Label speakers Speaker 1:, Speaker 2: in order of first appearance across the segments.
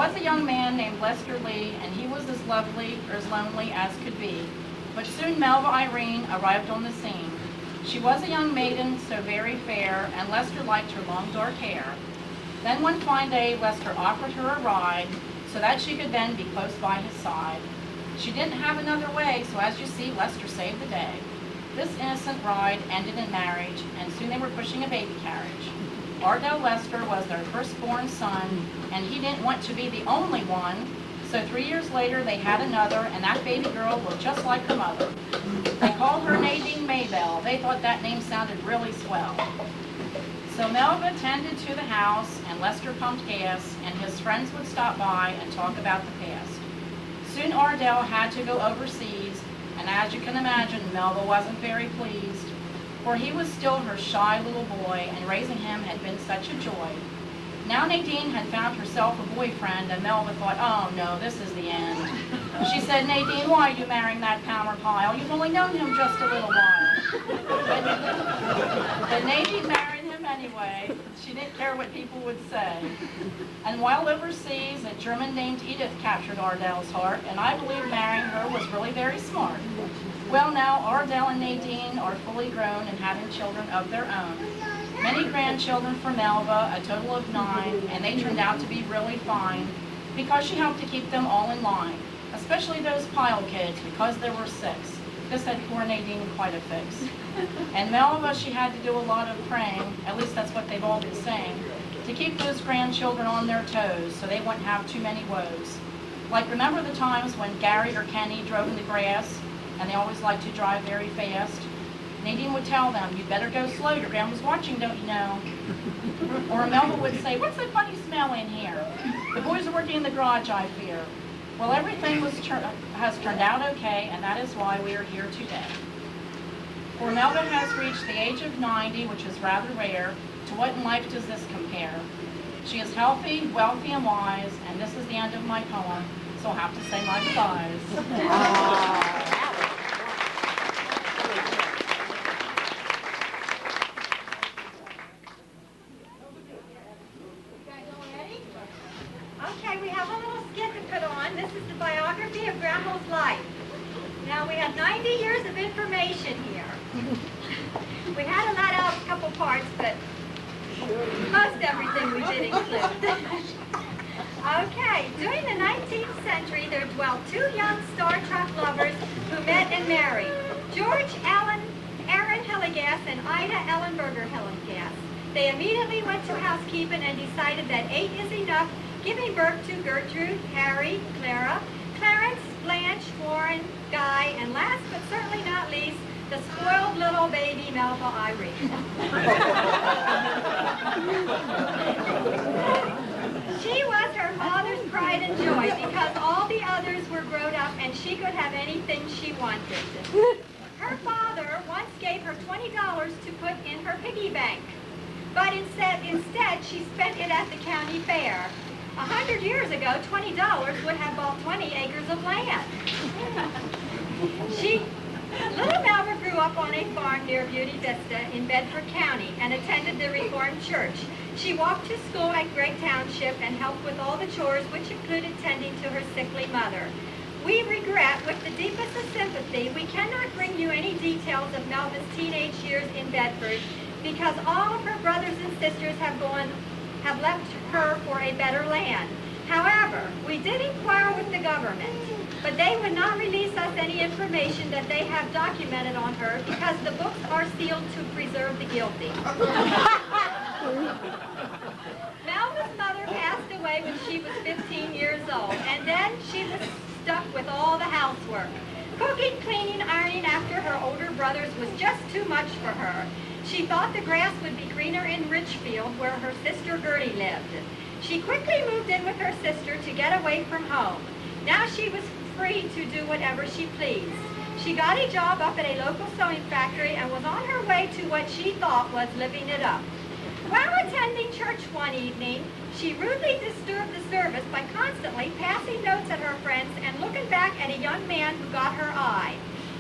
Speaker 1: was a young man named Lester Lee, and he was as lovely or as lonely as could be. But soon Melva Irene arrived on the scene. She was a young maiden, so very fair, and Lester liked her long dark hair. Then one fine day, Lester offered her a ride so that she could then be close by his side. She didn't have another way, so as you see, Lester saved the day. This innocent ride ended in marriage, and soon they were pushing a baby carriage. Ardell Lester was their firstborn son, and he didn't want to be the only one, so 3 years later they had another, and that baby girl looked just like her mother. They called her Nadine Maybelle. They thought that name sounded really swell. So Melva tended to the house, and Lester pumped gas, and his friends would stop by and talk about the past. Soon Ardell had to go overseas, and as you can imagine, Melva wasn't very pleased, for he was still her shy little boy, and raising him had been such a joy. Now Nadine had found herself a boyfriend, and Melva thought, oh no, this is the end. She said, Nadine, why are you marrying that Palmer Pyle? You've only known him just a little while. But Nadine married him anyway. She didn't care what people would say. And while overseas, a German named Edith captured Ardell's heart, and I believe marrying her was really very smart. Well, now Ardell and Nadine are fully grown and having children of their own. Many grandchildren for Melva, a total of 9, and they turned out to be really fine because she helped to keep them all in line, especially those Pyle kids, because there were 6. This had poor Nadine quite a fix. And Melva, she had to do a lot of praying, at least that's what they've all been saying, to keep those grandchildren on their toes so they wouldn't have too many woes. Like, remember the times when Gary or Kenny drove in the grass, and they always liked to drive very fast? Nadine would tell them, you better go slow, your grandma's watching, don't you know? Or Melva would say, what's that funny smell in here? The boys are working in the garage, I fear. Well, everything has turned out okay, and that is why we are here today. For Melva has reached the age of 90, which is rather rare. To what in life does this compare? She is healthy, wealthy, and wise, and this is the end of my poem, so I'll have to say my goodbyes.
Speaker 2: Okay, we have a little skit to put on. This is the biography of Grandma's life. Now, we have 90 years of information here. We had to let out a couple parts, but most everything we did include. Okay, during the 19th century, there dwelt 2 young Star Trek lovers who met and married, George Irene Hillegass and Ida Ellenberger Hillegass. They immediately went to housekeeping and decided that 8 is enough, giving birth to Gertrude, Harry, Clara, Clarence, Blanche, Warren, Guy, and last but certainly not least, the spoiled little baby Melva Irene. She was her father's pride and joy because all the others were grown up and she could have anything she wanted. Her father once gave her $20 to put in her piggy bank, but instead she spent it at the county fair. 100 years ago, $20 would have bought 20 acres of land. Little Melva grew up on a farm near Buena Vista in Bedford County and attended the Reformed Church. She walked to school at Gregg Township and helped with all the chores, which included tending to her sickly mother. We regret, with the deepest of sympathy, we cannot bring you any details of Melva's teenage years in Bedford because all of her brothers and sisters have left her for a better land. However, we did inquire with the government, but they would not release us any information that they have documented on her because the books are sealed to preserve the guilty. Melva's mother passed away when she was 15 years old, and then she was stuck with all the housework. Cooking, cleaning, ironing after her older brothers was just too much for her. She thought the grass would be greener in Richfield, where her sister Gertie lived. She quickly moved in with her sister to get away from home. Now she was free to do whatever she pleased. She got a job up at a local sewing factory and was on her way to what she thought was living it up. While attending church one evening, she rudely disturbed the service by constantly passing notes at her friends and looking back at a young man who got her eye.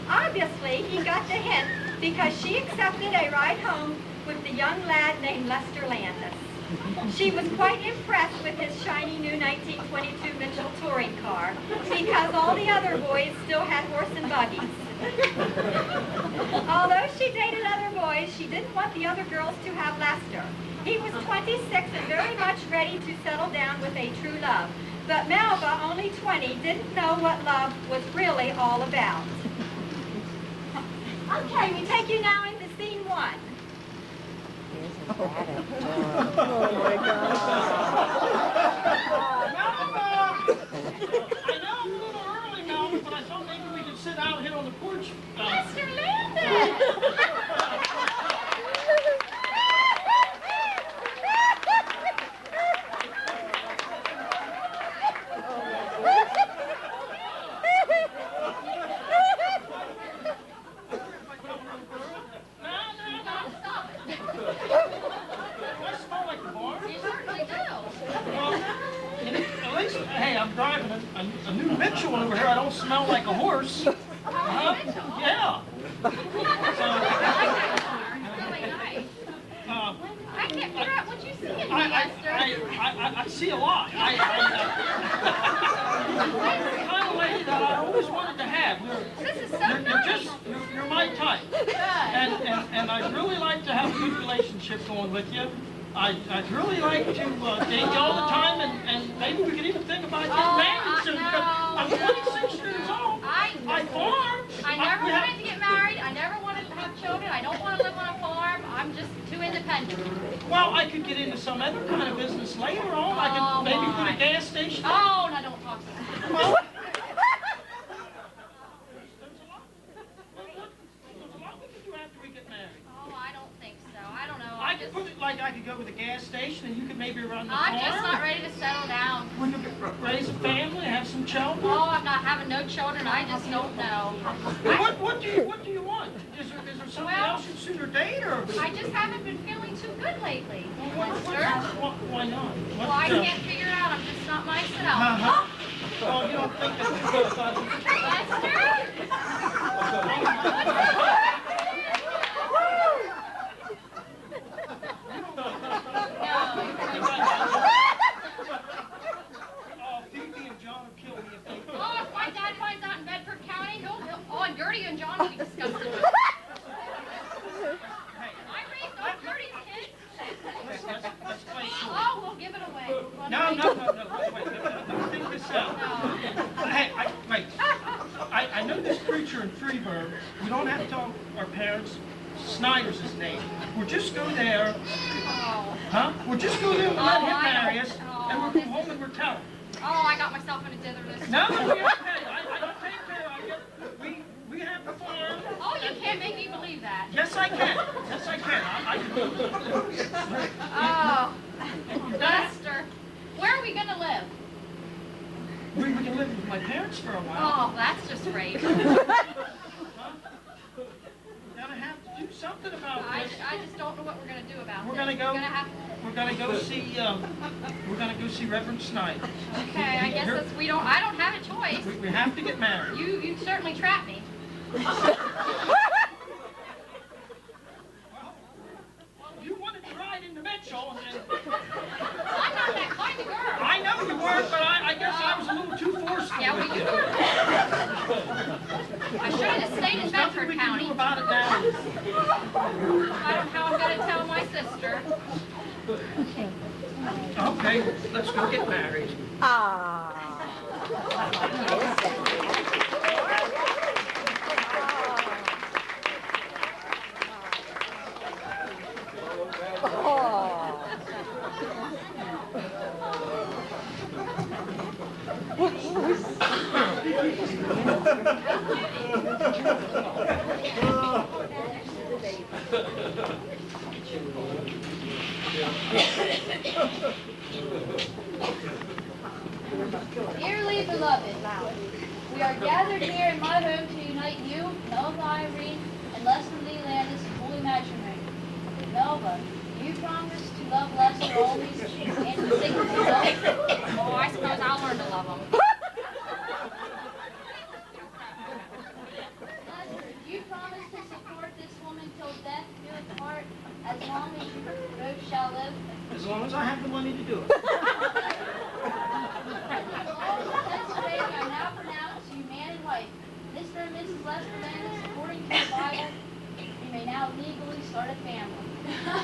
Speaker 2: Obviously, he got the hint because she accepted a ride home with the young lad named Lester Landis. She was quite impressed with his shiny new 1922 other boys still had horse and buggies. Although she dated other boys, she didn't want the other girls to have Lester. He was 26 and very much ready to settle down with a true love. But Melva, only 20, didn't know what love was really all about. Okay, we take you now into scene 1.
Speaker 3: Oh my gosh.
Speaker 4: I know I'm a little early, Melva, but I thought maybe we could sit out here on the porch.
Speaker 2: Lester Landis!
Speaker 4: Hey, I'm driving a new Mitchell over here. I don't smell like a horse. Yeah.
Speaker 2: I can't figure out what you see in me, Lester.
Speaker 4: I see a lot. You're the kind of lady that I always wanted to have.
Speaker 2: This is so nice.
Speaker 4: You're my type. And I'd really like to have a good relationship going with you. I'd really like to date you all the time, and maybe we could even think about getting married soon.
Speaker 2: No.
Speaker 4: I'm 26 years old. I farm.
Speaker 2: I never wanted to get married. I never wanted to have children. I don't want to live on a farm. I'm just too independent.
Speaker 4: Well, I could get into some other kind of business later on. I could maybe put a gas station.
Speaker 2: Oh, no, don't talk to me.
Speaker 4: Well, I could put it like I could go with a gas station and you could maybe run the farm.
Speaker 2: I'm just not ready to settle down.
Speaker 4: We could raise a family, have some children.
Speaker 2: Oh, I'm not having no children. I just don't know.
Speaker 4: What do you want? Is there something else you'd sooner date, or?
Speaker 2: I just haven't been feeling too good lately. Lester?
Speaker 4: Why not?
Speaker 2: Well, I can't figure it out. I'm just not myself.
Speaker 4: Well, you don't think that
Speaker 2: Lester? Oh, if my dad finds out in Bedford County, and Gertie and John will be disgusted. I raised all Gertie's kids.
Speaker 4: Let's play short.
Speaker 2: Oh, we'll give it away.
Speaker 4: No, wait, let me think this out. Hey, wait. I know this preacher in Freeburg. We don't have to tell our parents. Snyder's his name. We'll just go there. Huh? We'll just go there and let him marry us, and we'll go home and we'll tell him.
Speaker 2: Oh, I got myself in a dither this
Speaker 4: No,
Speaker 2: time.
Speaker 4: we okay. I don't take care of you. We have the farm.
Speaker 2: Oh, you can't make me believe that.
Speaker 4: Yes, I can. Yes, I can. I can.
Speaker 2: Oh, Lester, where are we going to live?
Speaker 4: We can live with my parents for a while.
Speaker 2: Oh, that's just great.
Speaker 4: Huh? Gotta have to do something about this.
Speaker 2: I just don't know what we're going to do about
Speaker 4: We're
Speaker 2: this.
Speaker 4: gonna go.
Speaker 2: We're gonna have...
Speaker 4: We're gonna go see. We're gonna go see Reverend Snyder.
Speaker 2: Okay, I guess that's, I don't have a choice.
Speaker 4: We have to get married.
Speaker 2: You certainly trapped me.
Speaker 4: Well, you wanted to ride into Mitchell, and
Speaker 2: I'm not that kind of girl.
Speaker 4: I know you weren't, but I guess I was a little too forceful.
Speaker 2: Yeah, well,
Speaker 4: with
Speaker 2: you
Speaker 4: you.
Speaker 2: were. I should have just stayed in
Speaker 4: There's nothing
Speaker 2: Bedford
Speaker 4: we can
Speaker 2: County.
Speaker 4: do about it now.
Speaker 2: I don't know how I'm going to tell my sister.
Speaker 4: Okay, let's go get married.
Speaker 5: Dearly beloved, we are gathered here in my home to unite you, Melva Irene, and Lester Landis in holy matrimony. Melva, do you promise to love Lester always and forsake yourself?
Speaker 2: Oh, I suppose I'll learn to love him.
Speaker 5: Lester, do you promise to support this woman till death do us part, as long as you both shall live?
Speaker 4: As long as I have the money to do it.
Speaker 5: All this faith I now pronounce you man and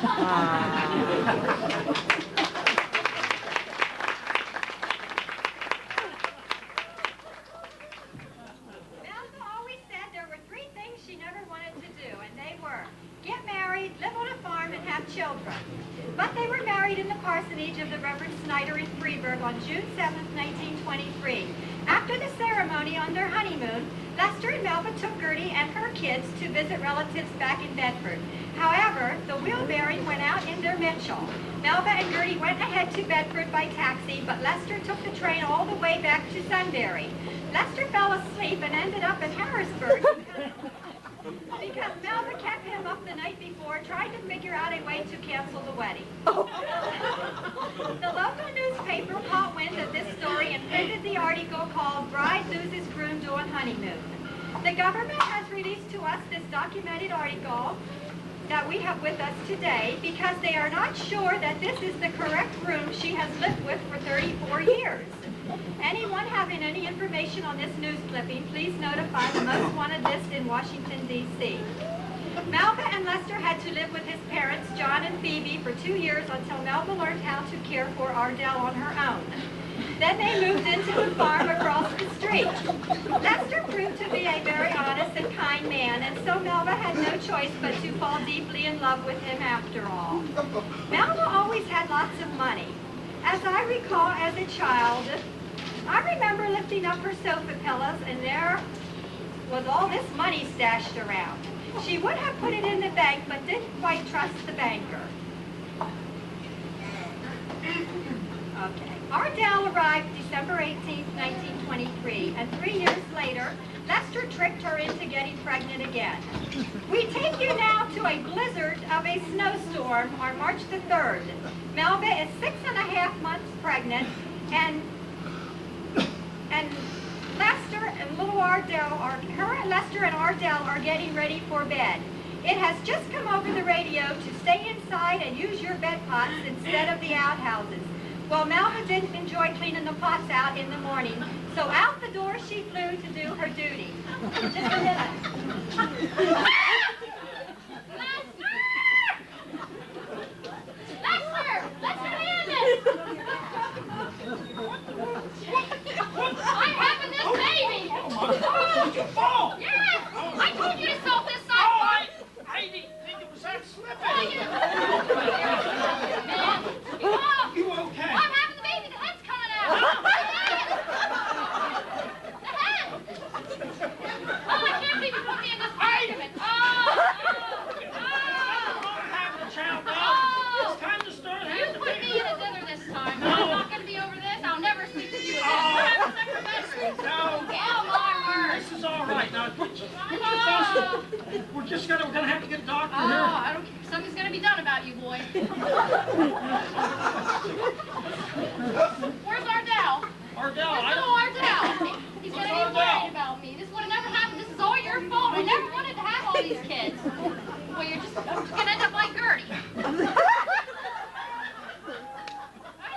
Speaker 2: Melva always said there were three things she never wanted to do, and they were get married, live on a farm, and have children. But they were married in the parsonage of the Reverend Snyder in Freeburg on June 7, 1923. After the ceremony on their honeymoon, Lester and Melva took Gertie and her kids to visit relatives back in Bedford. However, the wheel bearing went out in their Mitchell. Melva and Gertie went ahead to Bedford by taxi, but Lester took the train all the way back to Sunbury. Lester fell asleep and ended up in Harrisburg because Melva kept him up the night before trying to figure out a way to cancel the wedding. The local newspaper caught wind of this story and printed the article called Bride Loses Groom During Honeymoon. The government has released to us this documented article that we have with us today because they are not sure that this is the correct groom she has lived with for 34 years. Anyone having any information on this news clipping, please notify the most wanted list in Washington, D.C. Melva and Lester had to live with his parents, John and Phoebe, for 2 years until Melva learned how to care for Ardell on her own. Then they moved into a farm across the street. Lester proved to be a very honest and kind man, and so Melva had no choice but to fall deeply in love with him after all. Melva always had lots of money. As I recall as a child, I remember lifting up her sofa pillows and there was all this money stashed around. She would have put it in the bank but didn't quite trust the banker. Okay. Ardell arrived December 18, 1923, and 3 years later, Lester tricked her into getting pregnant again. We take you now to a blizzard of a snowstorm on March the 3rd. Melva is 6.5 months pregnant, and Lester and little Ardell Lester and Ardell are getting ready for bed. It has just come over the radio to stay inside and use your bed pots instead of the outhouses. Well, Melva didn't enjoy cleaning the pots out in the morning, so out the door she flew to do her duty. Just a minute.
Speaker 5: Lester! Lester Landis! I'm having this baby!
Speaker 4: Oh, did you fall?
Speaker 5: Yes! I told you to stop this
Speaker 4: Oh,
Speaker 5: sidewalk!
Speaker 4: I didn't think it was that slipping.
Speaker 5: Oh,
Speaker 4: You okay?
Speaker 5: I'm having the baby! The head's coming out! The head! Oh, I can't believe you put me in this predicament!
Speaker 4: I'm having a child now. It's time to start
Speaker 5: You
Speaker 4: having the
Speaker 5: put me
Speaker 4: baby.
Speaker 5: in a dinner this time. I'm not going to be over this. I'll never speak to you again. We're having separate bedrooms.
Speaker 4: No.
Speaker 5: Oh, my word.
Speaker 4: This is all right. Now, we're gonna have to get a doctor
Speaker 5: Oh,
Speaker 4: here.
Speaker 5: I don't care. Something's going to be done about you, boy. Where's Ardell?
Speaker 4: Ardell,
Speaker 5: Where's
Speaker 4: I
Speaker 5: little
Speaker 4: don't.
Speaker 5: Ardell? He's going to be
Speaker 4: Ardell?
Speaker 5: worried about me. This would have never happened. This is all your fault. I never wanted to have all these kids. Well, I'm just going to end up like Gertie. I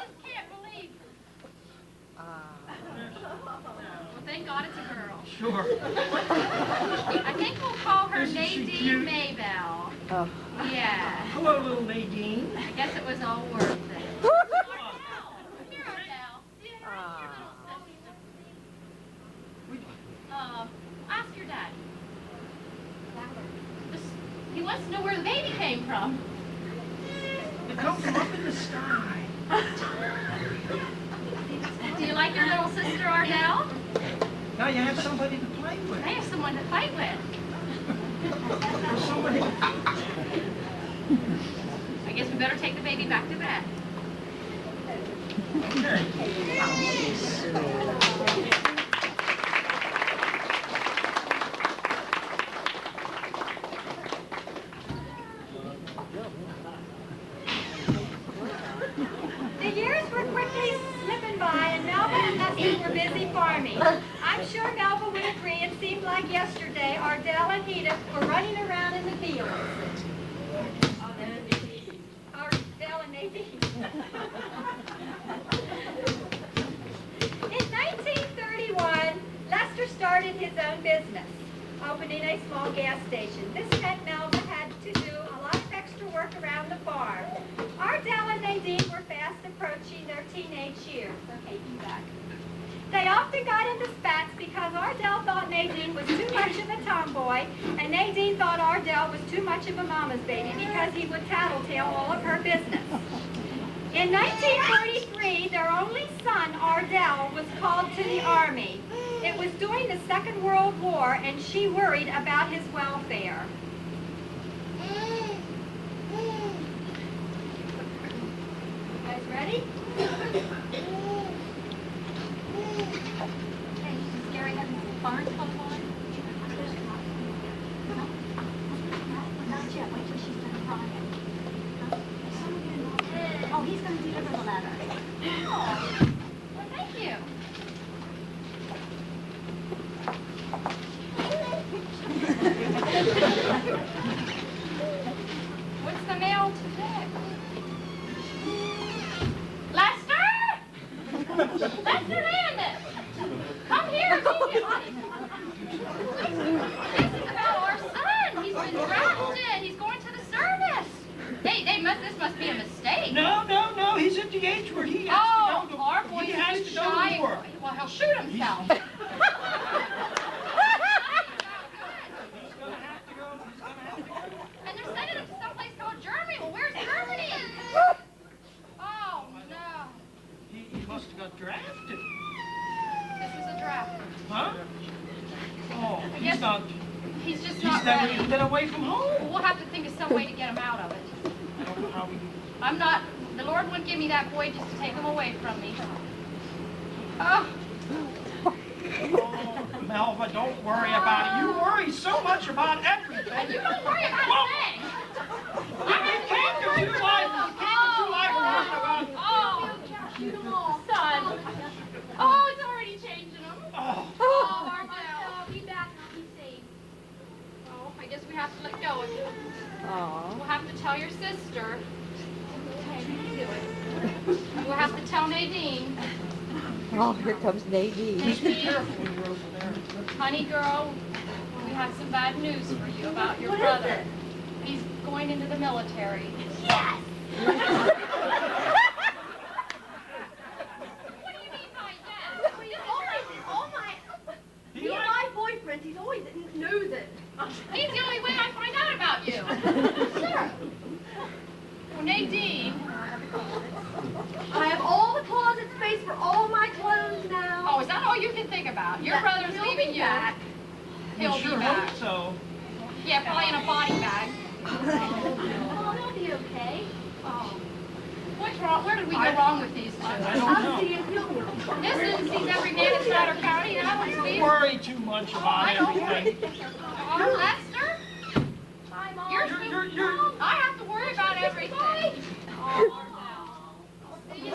Speaker 5: just can't believe. Well, thank God it's a girl.
Speaker 4: Sure.
Speaker 5: I think we'll call her
Speaker 4: Isn't she
Speaker 5: Nadine
Speaker 4: cute?
Speaker 5: Maybell.
Speaker 3: Oh.
Speaker 5: Yeah.
Speaker 4: Hello, little Nadine.
Speaker 5: I guess it was all worth it. Ardell! Here, Ardell. Ask your dad. He wants to know where the baby came from.
Speaker 4: It comes from up in the sky.
Speaker 5: Do you like your little sister, Ardell?
Speaker 4: Now you have somebody to play with.
Speaker 5: I have someone to fight with.
Speaker 4: There's somebody.
Speaker 5: I guess we better take the baby back to bed.
Speaker 4: Okay.
Speaker 2: The years were quickly slipping by, and Melva and Lester were busy farming. I'm sure Melva would agree it seemed like yesterday Ardell and Edith were running around in the fields. Ardell and Nadine. In 1931, Lester started his own business, opening a small gas station. This meant Melva had to do a lot of extra work work around the farm. Ardell and Nadine were fast approaching their teenage years. Okay, you back. They often got into spats because Ardell thought Nadine was too much of a tomboy, and Nadine thought Ardell was too much of a mama's baby because he would tattletale all of her business. In 1943, their only son, Ardell, was called to the Army. It was during the Second World War, and she worried about his welfare. You guys ready? Hey, Gary, have you barn come on? Not yet. Wait till she's done crying. Oh, he's going to deliver the letter. Oh, well, thank you. What's the mail today?
Speaker 5: Lester! Lester Landis! Come here immediately! This is about our son. He's been drafted. He's going to the service. This must be a mistake.
Speaker 4: No, he's at the age where he has to go to
Speaker 5: our boy
Speaker 4: he has
Speaker 5: is
Speaker 4: to go
Speaker 5: shy.
Speaker 4: to war.
Speaker 5: Well, he'll shoot himself.
Speaker 4: He's gonna have to go.
Speaker 5: And they're sending him to someplace called Germany. Well, where's Germany? Oh, no.
Speaker 4: He must have got drafted.
Speaker 5: This is a draft.
Speaker 4: Huh? Oh,
Speaker 5: guess He's just not
Speaker 4: never
Speaker 5: ready.
Speaker 4: even been away from home.
Speaker 5: We'll have to think of some way to get him out of it.
Speaker 4: I don't know how we do.
Speaker 5: The Lord wouldn't give me that boy just to take him away from me. Oh,
Speaker 4: Oh, Melva, don't worry about it. You worry so much about everything.
Speaker 5: and you don't worry about a thing.
Speaker 4: You can't do two lives. You can't do two lives worrying about.
Speaker 5: Shoot them all. Son. Oh, it's already changing them.
Speaker 4: Oh.
Speaker 5: Oh, I'll be back and I'll be safe. Oh, I guess we have to let go of you.
Speaker 3: Aw.
Speaker 5: We'll have to tell your sister. Okay, you do it. We'll have to tell Nadine.
Speaker 3: Oh, here comes Nadine.
Speaker 4: Just be
Speaker 5: Nadine,
Speaker 4: careful when you're over there.
Speaker 5: honey girl, we have some bad news for you about your brother. He's going into the military. Yes! What do you mean by yes?
Speaker 4: He likes-
Speaker 2: My boyfriend, he's always knows it.
Speaker 5: He's the only way I find out about you. Sure. Well, Nadine.
Speaker 2: I have all the closet space for all my clothes now.
Speaker 5: Oh, is that all you can think about? Your brother's
Speaker 2: He'll
Speaker 5: leaving
Speaker 2: be
Speaker 5: you.
Speaker 2: back.
Speaker 5: He'll
Speaker 4: We sure
Speaker 5: be back.
Speaker 4: hope so.
Speaker 5: Yeah, probably in a body bag.
Speaker 2: Oh, he'll be okay.
Speaker 5: Oh. What's wrong? Where did we go wrong with these two?
Speaker 4: I don't know.
Speaker 5: This sees every man in Snyder County, and I want to
Speaker 4: Don't
Speaker 5: see.
Speaker 4: worry too much about everything.
Speaker 5: Oh, Lester?
Speaker 2: Hi, Mom.
Speaker 4: You're
Speaker 5: I have to worry about everything. Oh, Marcel. See you.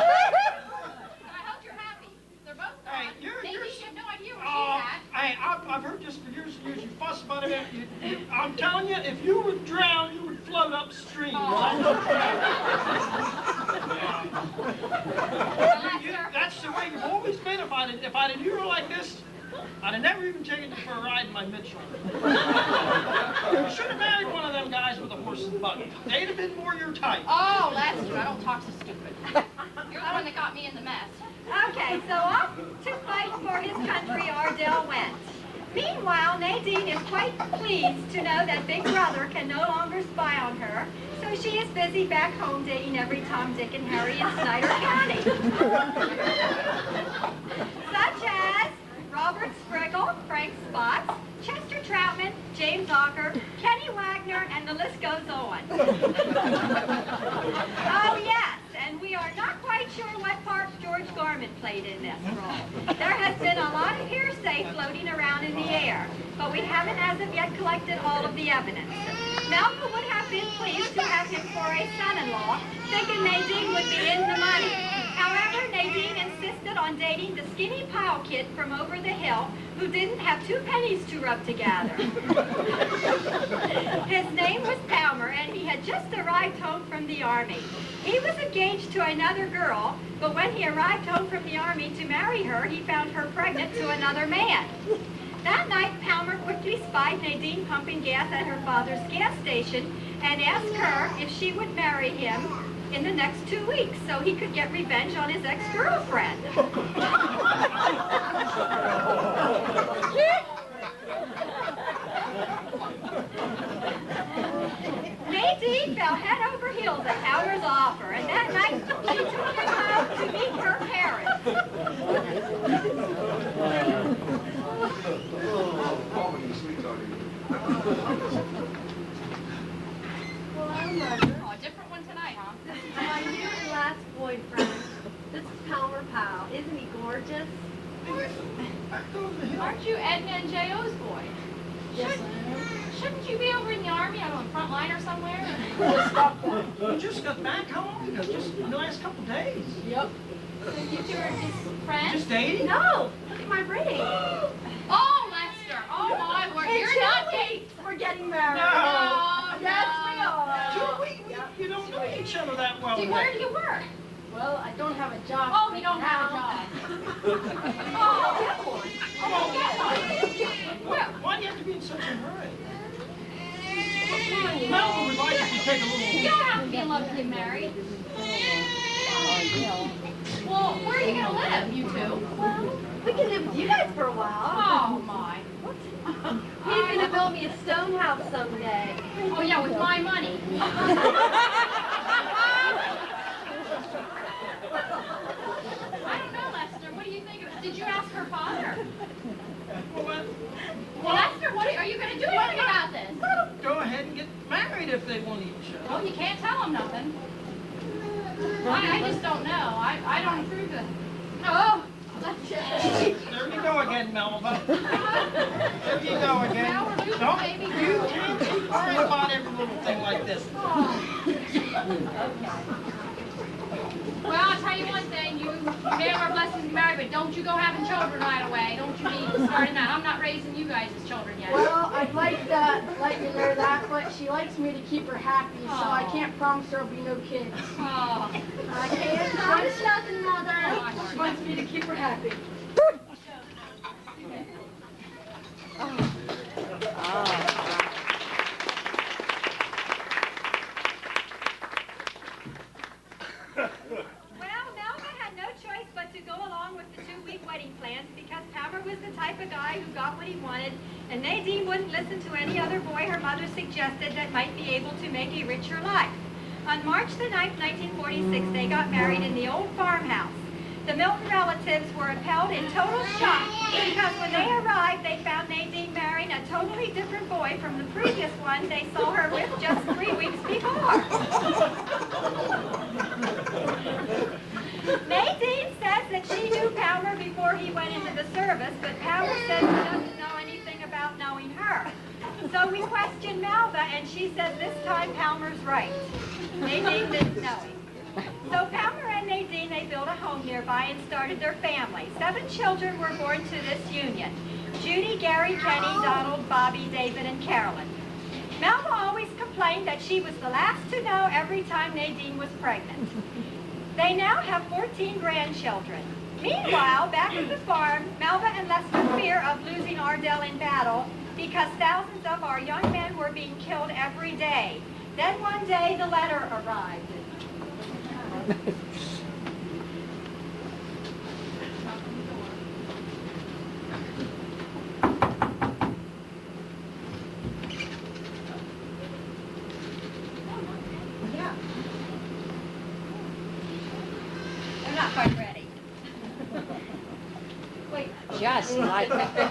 Speaker 5: I hope you're happy. They're both
Speaker 4: Hey,
Speaker 5: gone.
Speaker 4: you're-
Speaker 5: Maybe
Speaker 4: you're-
Speaker 5: you have no idea where she's at.
Speaker 4: Hey, I've heard this for years and years. You fuss about it. I'm telling you, if you would drown, you would float upstream. That's the way you've always been. If I'd have knew her like this, I'd have never even taken you for a ride in my Mitchell. You should have married one of them guys with a horse and buggy. They'd have been more your type.
Speaker 5: Oh, Lester, I don't talk so stupid. You're the one that got me in the mess.
Speaker 2: Okay, so off to fight for his country Ardell went. Meanwhile, Nadine is quite pleased to know that Big Brother can no longer spy on her, so she is busy back home dating every Tom, Dick, and Harry in Snyder County. Such as Robert Spriggle, Frank Spots, Chester Troutman, James Ocker, Kenny Wagner, and the list goes on. Oh yes, and we are not quite sure what part George Gorman played in this role. There has been a lot of hearsay floating around in the air, but we haven't as of yet collected all of the evidence. Melva would have been pleased to have him for a son-in-law, thinking Nadine would be in the money. However, However, Nadine insisted on dating the skinny pile kid from over the hill who didn't have 2 pennies to rub together. His name was Palmer, and he had just arrived home from the army. He was engaged to another girl, but when he arrived home from the army to marry her, he found her pregnant to another man. That night, Palmer quickly spied Nadine pumping gas at her father's gas station and asked her if she would marry him in the next 2 weeks so he could get revenge on his ex-girlfriend. Nadine fell head over heels at Palmer's offer, and that night she took him out to meet her parents.
Speaker 1: Oh, a different one tonight, huh?
Speaker 6: My new and last boyfriend. This is Palmer Powell. Isn't he gorgeous?
Speaker 1: Aren't you Edna and J.O.'s boy?
Speaker 5: Yes,
Speaker 1: Shouldn't you be over in the army on the front line or somewhere?
Speaker 4: You just got back? How long ago? Just in the last couple days.
Speaker 5: Yep.
Speaker 1: So you two are just friends?
Speaker 4: Just dating?
Speaker 6: No! Look at my ring.
Speaker 1: Oh, Lester! Oh, my word! You're not dating!
Speaker 6: We're getting married.
Speaker 4: No.
Speaker 6: Yes, we are.
Speaker 4: You don't know each other that well.
Speaker 1: See, where do you work?
Speaker 6: Well, I don't have a job.
Speaker 1: Oh, you don't have a job.
Speaker 6: Oh, get one.
Speaker 1: Well,
Speaker 4: Why do you have to be in such a hurry? Melva would like if you take a
Speaker 1: you
Speaker 4: little...
Speaker 1: don't have to be in love to get married. Well, where are you going to live, you two?
Speaker 6: Well, we can live with you guys for a while.
Speaker 1: Oh, my.
Speaker 6: He's gonna build me a stone house someday.
Speaker 1: Oh, yeah, with my money. I don't know, Lester. What do you think of it? Did you ask her father? Well, Lester, are you going to do anything about this?
Speaker 4: Go ahead and get married if they want each other.
Speaker 1: Well, you can't tell him nothing. I just don't know. I don't approve of it. Oh,
Speaker 4: There you go again, Melva. There you go again.
Speaker 1: Now we're losing
Speaker 4: Don't
Speaker 1: baby
Speaker 4: you
Speaker 1: girl.
Speaker 4: can't keep worrying about every little thing like this.
Speaker 1: Well, I'll tell you one thing. You may have our blessings to be married, but don't you go having children right away. Don't you be starting that. I'm not raising you guys as children yet.
Speaker 7: Well, I'd like to let you know that, but she likes me to keep her happy, so I can't promise there'll be no kids.
Speaker 1: Oh.
Speaker 7: I can't promise nothing, Mother. She wants me to keep her happy.
Speaker 2: Well, Melva had no choice but to go along with the 2-week wedding plans because Palmer was the type of guy who got what he wanted, and Nadine wouldn't listen to any other boy her mother suggested that might be able to make a richer life. On March the 9th, 1946, they got married in the old farmhouse. The Milton relatives were held in total shock because when they arrived, they found Nadine marrying a totally different boy from the previous one they saw her with just 3 weeks before. Nadine says that she knew Palmer before he went into the service, but Palmer says he doesn't know anything about knowing her. So we questioned Melva, and she says this time Palmer's right. Nadine didn't know him. So Palmer and Nadine, they built a home nearby and started their family. 7 children were born to this union: Judy, Gary, Kenny, Donald, Bobby, David, and Carolyn. Melva always complained that she was the last to know every time Nadine was pregnant. They now have 14 grandchildren. Meanwhile, back at the farm, Melva and Lester fear of losing Ardell in battle because thousands of our young men were being killed every day. Then one day, the letter arrived. I'm not quite ready. Wait.
Speaker 3: Just like
Speaker 1: Lester!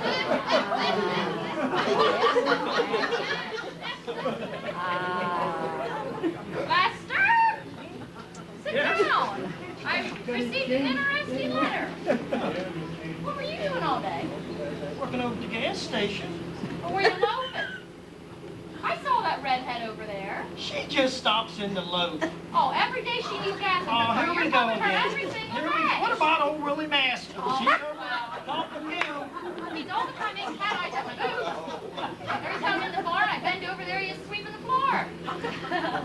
Speaker 1: Sit down. I received an interesting letter. What were you doing all day?
Speaker 4: Working over at the gas station.
Speaker 1: Or were you loafing? I saw that redhead over there.
Speaker 4: She just stops in to load.
Speaker 5: Oh, every day she needs gas in her
Speaker 4: Oh,
Speaker 5: car.
Speaker 4: here we
Speaker 5: You're
Speaker 4: go
Speaker 5: pumping her
Speaker 4: again.
Speaker 5: every single
Speaker 4: Here we go.
Speaker 5: day.
Speaker 4: What about old Willie Master?
Speaker 5: Oh,
Speaker 4: She's
Speaker 5: wow.
Speaker 4: talking to you.
Speaker 5: He's all the time making cat eyes at my nose. Every time I'm in the barn, I bend over there, he is sweeping the floor.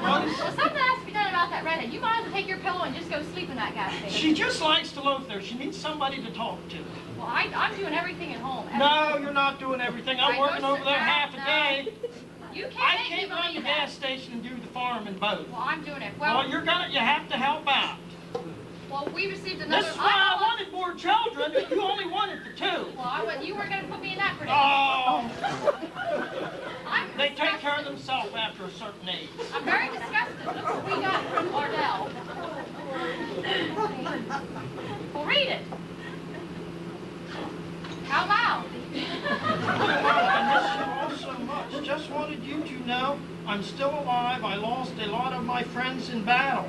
Speaker 5: Well, something has to be done about that redhead. You might as well take your pillow and just go sleep in that gas station.
Speaker 4: She just likes to loaf there. She needs somebody to talk to.
Speaker 5: Well, I'm doing everything at home.
Speaker 4: No, you're not doing everything. I'm
Speaker 5: I
Speaker 4: working
Speaker 5: know,
Speaker 4: over there
Speaker 5: sir.
Speaker 4: half a
Speaker 5: No.
Speaker 4: day.
Speaker 5: You can't
Speaker 4: I
Speaker 5: make me
Speaker 4: can't run the
Speaker 5: believe that.
Speaker 4: gas station and do the farm and both.
Speaker 5: Well, I'm doing it.
Speaker 4: Well, you have to help out.
Speaker 5: Well, we received another.
Speaker 4: This is why I wanted more children, but you only wanted the two.
Speaker 5: Well, you weren't going to put me in that predicament.
Speaker 4: Oh, they take care of themselves after a certain age.
Speaker 5: I'm very disgusted. Look what we got from Ardell. Well, read it. Out loud.
Speaker 4: I miss you all so much. Just wanted you to know I'm still alive. I lost a lot of my friends in battle.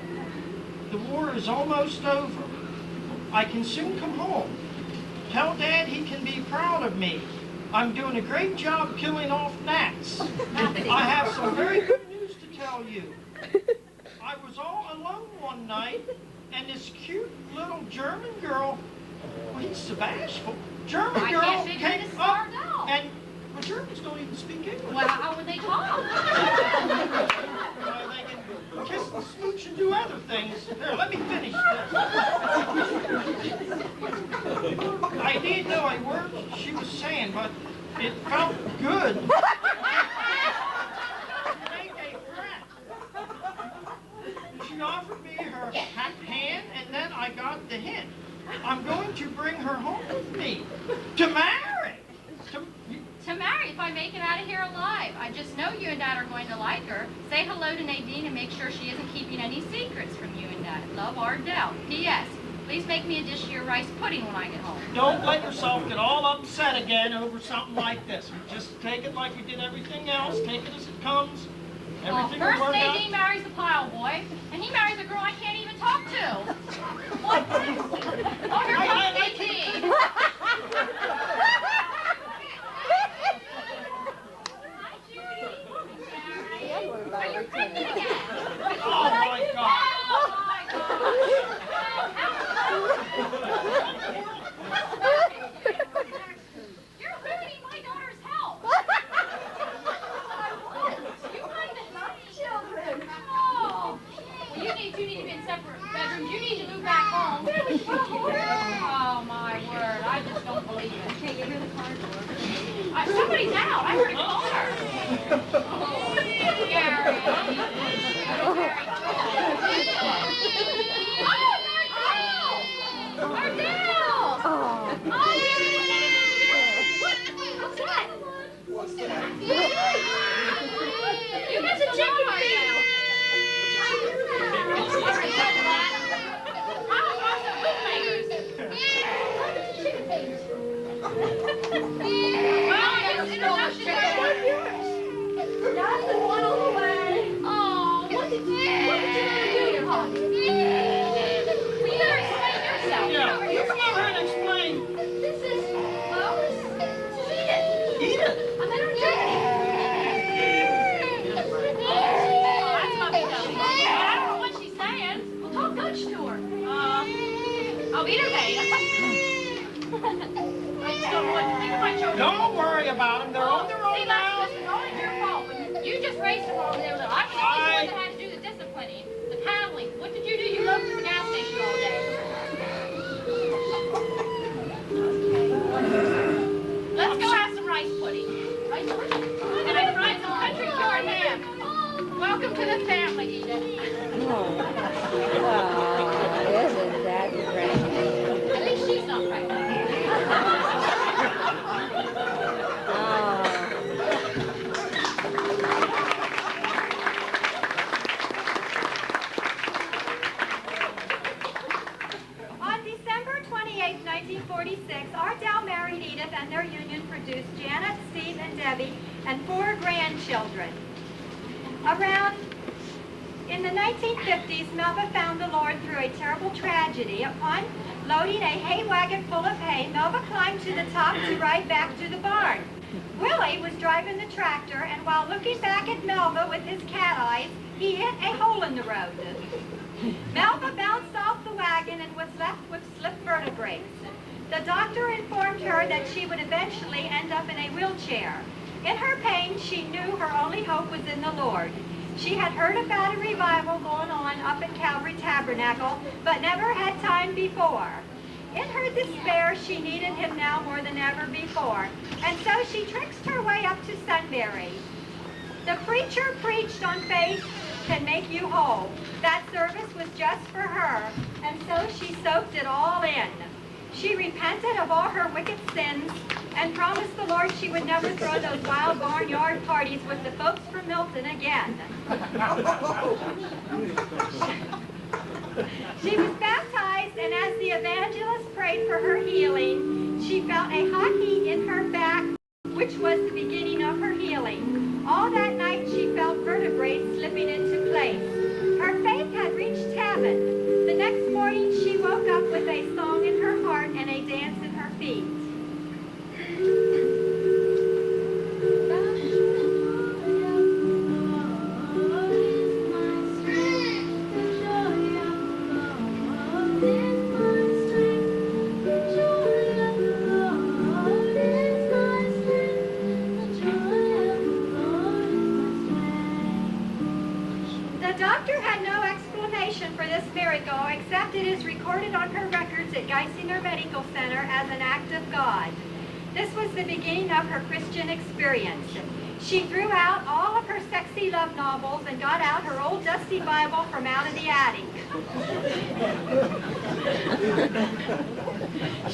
Speaker 4: The war is almost over. I can soon come home. Tell Dad he can be proud of me. I'm doing a great job killing off gnats. I have some very good news to tell you. I was all alone one night, and this cute little German girl, well, he's so bashful, German
Speaker 5: I
Speaker 4: girl
Speaker 5: can't figure
Speaker 4: came
Speaker 5: this
Speaker 4: up,
Speaker 5: part out.
Speaker 4: and well, Germans don't even speak English.
Speaker 5: Well, how would they talk?
Speaker 4: They can kiss and smooch and do other things. Here, let me finish this. I didn't know a word she was saying, but it felt good. Make a friend. She offered me her hand, and then I got the hint. I'm going to bring her home with me to marry.
Speaker 5: To marry if I make it out of here alive. I just know you and Dad are going to like her. Say hello to Nadine and make sure she isn't keeping any secrets from you and Dad. Love, Ardell. P.S. Please make me a dish of your rice pudding when I get home.
Speaker 4: Don't let yourself get all upset again over something like this. Just take it like we did everything else. Take it as it comes. Everything will
Speaker 5: First
Speaker 4: work out.
Speaker 5: Nadine marries the pile boy, and he marries a girl I can't even talk to. What? Oh, here comes Nadine. Hi, Judy. Are you pregnant again?
Speaker 4: Oh my God.
Speaker 5: Oh my gosh. You're ruining my daughter's health. You kind of children. Oh. Well, you need to be in separate bedrooms. You need to move back home. Oh my word. I just don't believe it. Can't get rid of the car door. Somebody's out. I heard a car. Oh, Gary. Oh, Ardell! Ardell!
Speaker 3: Oh.
Speaker 5: What's that? You got the chicken feet!
Speaker 7: That's the one on the way.
Speaker 5: Oh, what did you do? Well, you better explain yourself.
Speaker 4: Yeah, come over here and explain.
Speaker 5: This is Edith.
Speaker 4: Edith?
Speaker 5: I met her in Germany. Oh, that's not me telling you. I don't know what she's saying. Well, talk Dutch to her. I'll eat her day. I just don't know what to think of my children.
Speaker 4: Don't worry about them. They're on their own
Speaker 5: See,
Speaker 4: now.
Speaker 5: Lester, this is all your fault. You just raised them when they were little. I was the only one that had to do the disciplining, the paddling. What did you do? You loafed at the gas station all day. Let's go have some rice pudding. And I fried some country cured ham. Welcome to the family, Edith.
Speaker 3: Oh, isn't that great?
Speaker 5: At least she's not pregnant.
Speaker 2: On December 28, 1946, Ardell married Edith, and their union produced Janet, Steve, and Debbie, and 4 grandchildren. In the 1950s, Melva found the Lord through a terrible tragedy. Upon loading a hay wagon full of hay, Melva climbed to the top to ride back to the barn. Willie was driving the tractor, and while looking back at Melva with his cat eyes, he hit a hole in the road. Melva bounced off the wagon and was left with slipped vertebrae. The doctor informed her that she would eventually end up in a wheelchair. In her pain, she knew her only hope was in the Lord. She had heard about a revival going on up at Calvary Tabernacle, but never had time before. In her despair, she needed him now more than ever before, and so she tricksed her way up to Sunbury. The preacher preached on faith can make you whole. That service was just for her, and so she soaked it all in. She repented of all her wicked sins and promised the Lord she would never throw those wild barnyard parties with the folks from Milton again. She was baptized, and as the evangelist prayed for her healing, she felt a hot heat in her back, which was the beginning of her healing. All that night she felt vertebrae slipping into place. Her faith had reached heaven. The next morning she woke up with a song in her heart and a dance in her feet. Except it is recorded on her records at Geisinger Medical Center as an act of God. This was the beginning of her Christian experience. She threw out all of her sexy love novels and got out her old dusty Bible from out of the attic.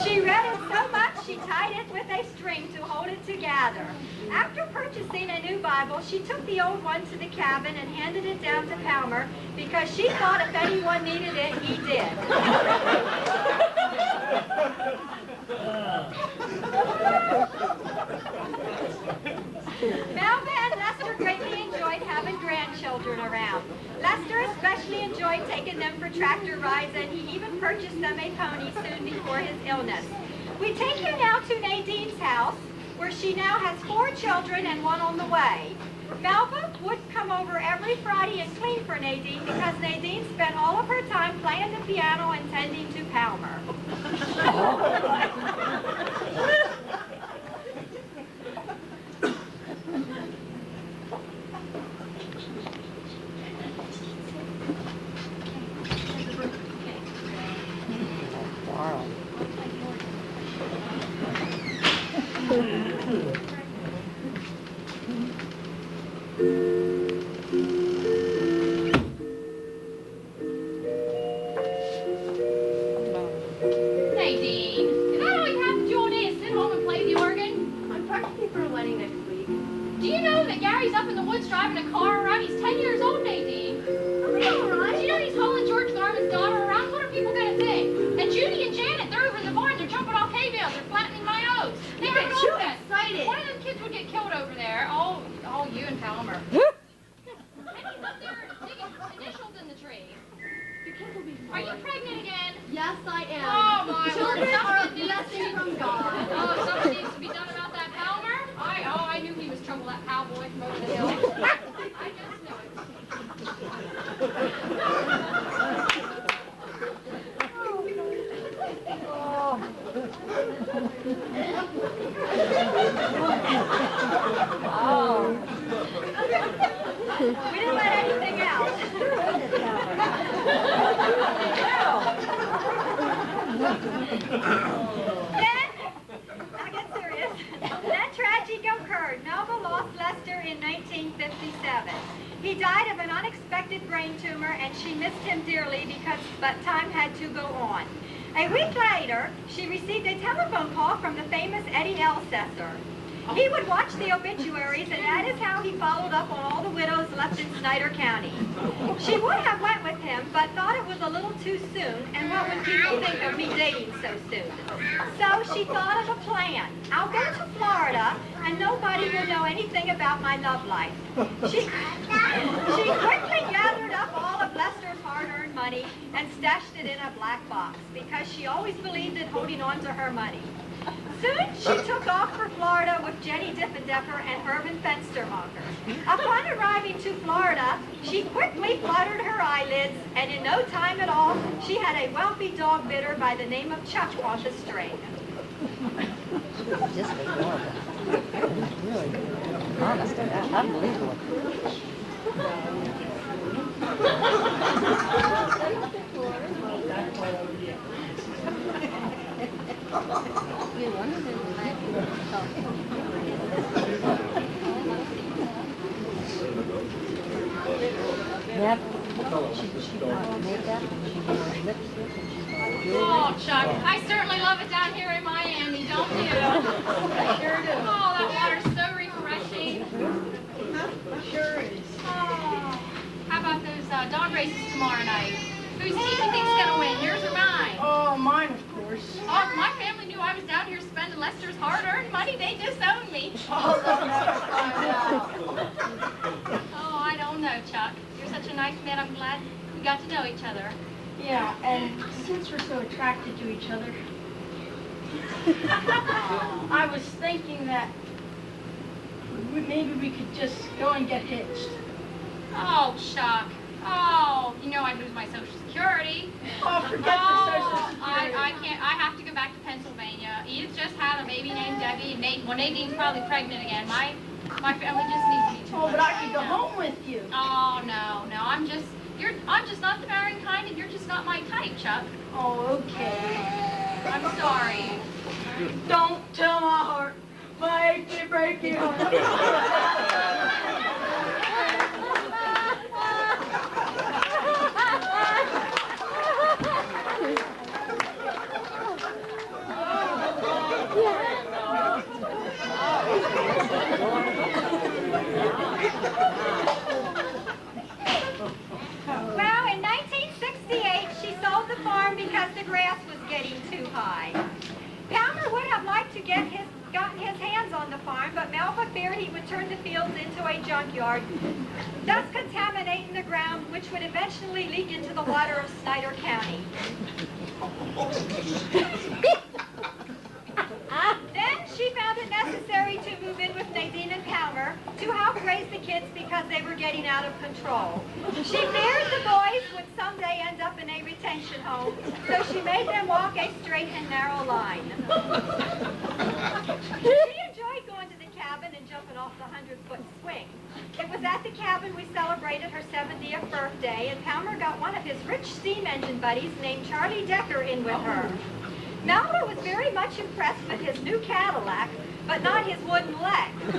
Speaker 2: She read it so much she tied it with a string to hold it together. After purchasing a new Bible, she took the old one to the cabin and handed it down to Palmer because she thought if anyone needed it, he did. Melva and Lester greatly enjoyed having grandchildren around. Lester especially enjoyed taking them for tractor rides, and he even purchased them a pony soon before his illness. We take you now to Nadine's house, where she now has 4 children and 1 on the way. Melva would come over every Friday and clean for Nadine because Nadine spent all of her time playing the piano and tending to Palmer. He died of an unexpected brain tumor, and she missed him dearly but time had to go on. A week later, she received a telephone call from the famous Eddie Elsesser. He would watch the obituaries, and that is how he followed up on all the widows left in Snyder County. She would have went with him, but thought it was a little too soon, and what would people think of me dating so soon? So she thought of a plan. I'll go to Florida, and nobody will know anything about my love life. She quickly gathered up all of Lester's hard-earned money and stashed it in a black box, because she always believed in holding on to her money. Soon She took off for Florida with Jenny Diffendecker and Herman Fenstermacher. Upon arriving to Florida, she quickly fluttered her eyelids, and in no time at all, she had a wealthy dog bidder by the name of Chuck on the string.
Speaker 3: Just adorable. Really, honest, unbelievable. Yep. She bought makeup, she bought lipstick, and she bought jewelry.
Speaker 5: Oh, Chuck, I certainly love it down here in Miami, don't you?
Speaker 7: I sure do.
Speaker 5: Oh, that water's so refreshing.
Speaker 7: Sure is.
Speaker 5: Oh, how about those dog races tomorrow night? Whose team do you think's gonna win, yours or mine?
Speaker 7: Oh, mine, of course.
Speaker 5: Oh, if my family knew I was down here spending Lester's hard-earned money, they'd disown me.
Speaker 7: Oh, they'll never find out.
Speaker 5: Oh, I don't know, Chuck. You're such a nice man. I'm glad we got to know each other.
Speaker 7: Yeah, and since we're so attracted to each other, I was thinking that maybe we could just go and get hitched.
Speaker 5: Oh, Chuck. Oh, you know I'd lose my Social Security.
Speaker 7: Oh, forget the Social Security.
Speaker 5: I can't. I have to go back to Pennsylvania. Edith just had a baby named Debbie, and Nadine's probably pregnant again. My family just needs me to.
Speaker 7: Oh, but I could go home with you.
Speaker 5: Oh no, I'm just not the marrying kind, and you're just not my type, Chuck.
Speaker 7: Oh, okay.
Speaker 5: I'm sorry.
Speaker 7: Don't tell my heart, my achy breaky heart.
Speaker 2: Well, in 1968, she sold the farm because the grass was getting too high. Palmer would have liked to gotten his hands on the farm, but Melva feared he would turn the fields into a junkyard, thus contaminating the ground, which would eventually leak into the water of Snyder County. Then she found it necessary to move in with Nadine and Palmer to help raise the kids because they were getting out of control. She feared the boys would someday end up in a retention home, so she made them walk a straight and narrow line. She enjoyed going to the cabin and jumping off the 100-foot swing. It was at the cabin we celebrated her 70th birthday, and Palmer got one of his rich steam engine buddies named Charlie Decker in with her. Melva was very much impressed with his new Cadillac, but not his wooden leg. He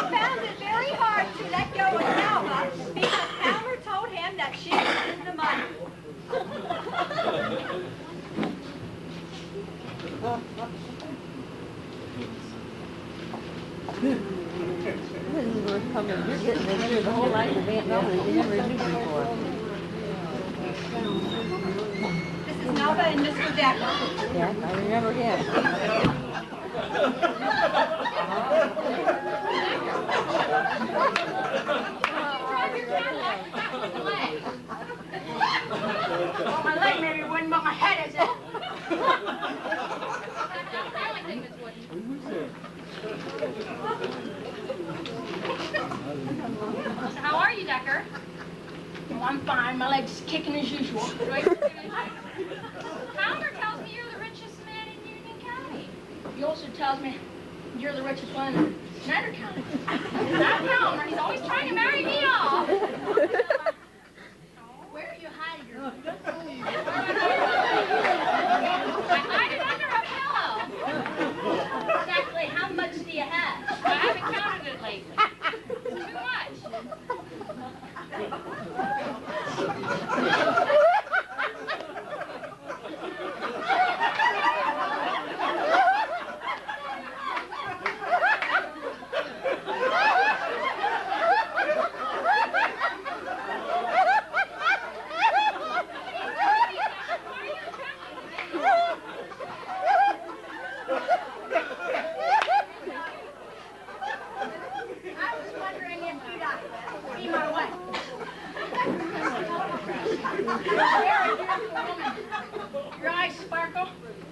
Speaker 2: found it very hard to let go of Melva because Palmer told him that she was in the money.
Speaker 3: This is worth coming. You're getting to hear the whole life of Aunt Melva that you never knew before.
Speaker 2: This is Melva and Mr. Decker.
Speaker 3: Yeah, I remember him.
Speaker 5: Drive your Cadillac back with the leg.
Speaker 7: Well, my leg maybe wouldn't, but my head isn't.
Speaker 5: That's not the only thing that's wooden. So how are you, Decker?
Speaker 7: Well, I'm fine. My leg's kicking as usual.
Speaker 5: Palmer tells me you're the richest man in Union County.
Speaker 7: He also tells me you're the richest one in Snyder County.
Speaker 5: Not Palmer. He's always trying to marry me off.
Speaker 7: Where are you hiding your
Speaker 5: I hide it under a pillow.
Speaker 7: Exactly how much do you have?
Speaker 5: I haven't counted it lately. Too much.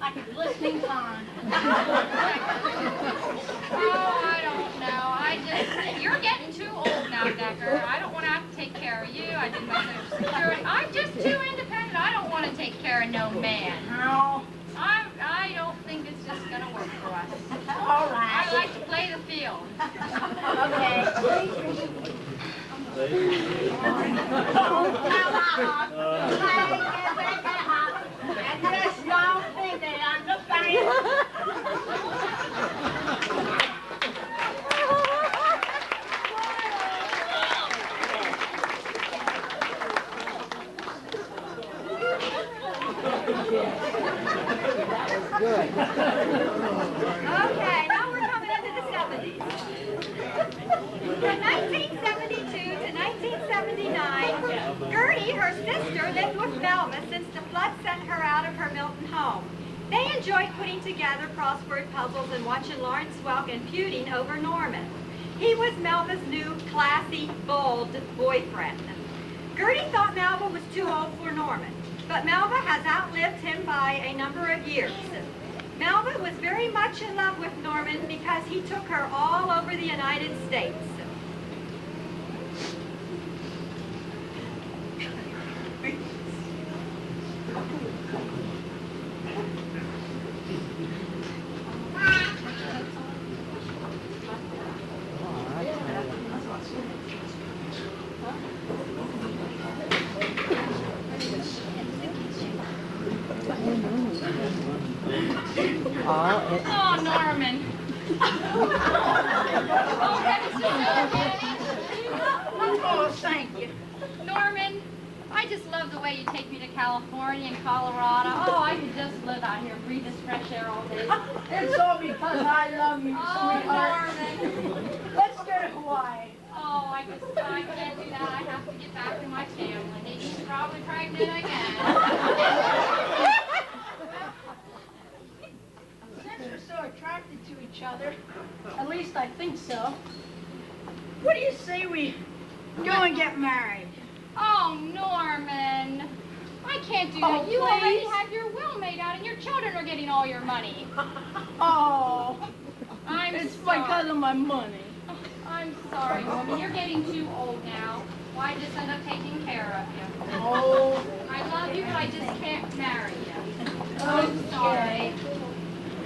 Speaker 7: I could be listening time.
Speaker 8: Oh, I don't know. You're getting too old now, Decker. I don't want to have to take care of you. I did my Social Security. I'm just too independent. I don't want to take care of no man.
Speaker 7: No.
Speaker 8: I don't think it's just going to work for us.
Speaker 7: All right.
Speaker 8: I like to play the field.
Speaker 7: Okay. And just don't think they understand.
Speaker 3: Good.
Speaker 2: Okay, now we're coming into the 70s. From 1972 to 1979, Gertie, her sister, lived with Melva since the flood sent her out of her Milton home. They enjoyed putting together crossword puzzles and watching Lawrence Welk and feuding over Norman. He was Melva's new, classy, bold boyfriend. Gertie thought Melva was too old for Norman, but Melva has outlived him by a number of years. Melva was very much in love with Norman because he took her all over the United States.
Speaker 8: Oh, Norman. Oh, haven't you known, Daddy?
Speaker 7: Oh, thank you.
Speaker 8: Norman, I just love the way you take me to California and Colorado. Oh, I could just live out here and breathe this fresh air all day.
Speaker 7: It's all because I love you,
Speaker 8: Oh,
Speaker 7: sweetheart.
Speaker 8: Norman.
Speaker 7: Let's go to Hawaii.
Speaker 8: Oh, I can't do that. I have to get back to my family. He's probably pregnant again.
Speaker 7: Since we're so attracted to each other, at least I think so, what do you say we go and get married?
Speaker 8: Oh, Norman. I can't do
Speaker 7: Oh,
Speaker 8: that. You already
Speaker 7: please.
Speaker 8: have your will made out and your children are getting all your money.
Speaker 7: Oh,
Speaker 8: I'm
Speaker 7: it's
Speaker 8: sorry.
Speaker 7: because of my money.
Speaker 8: I'm sorry, Norman. You're getting too old now. Why just end up taking care of you?
Speaker 7: Oh,
Speaker 8: I love you, but I just can't marry you.
Speaker 7: okay.
Speaker 8: I'm sorry.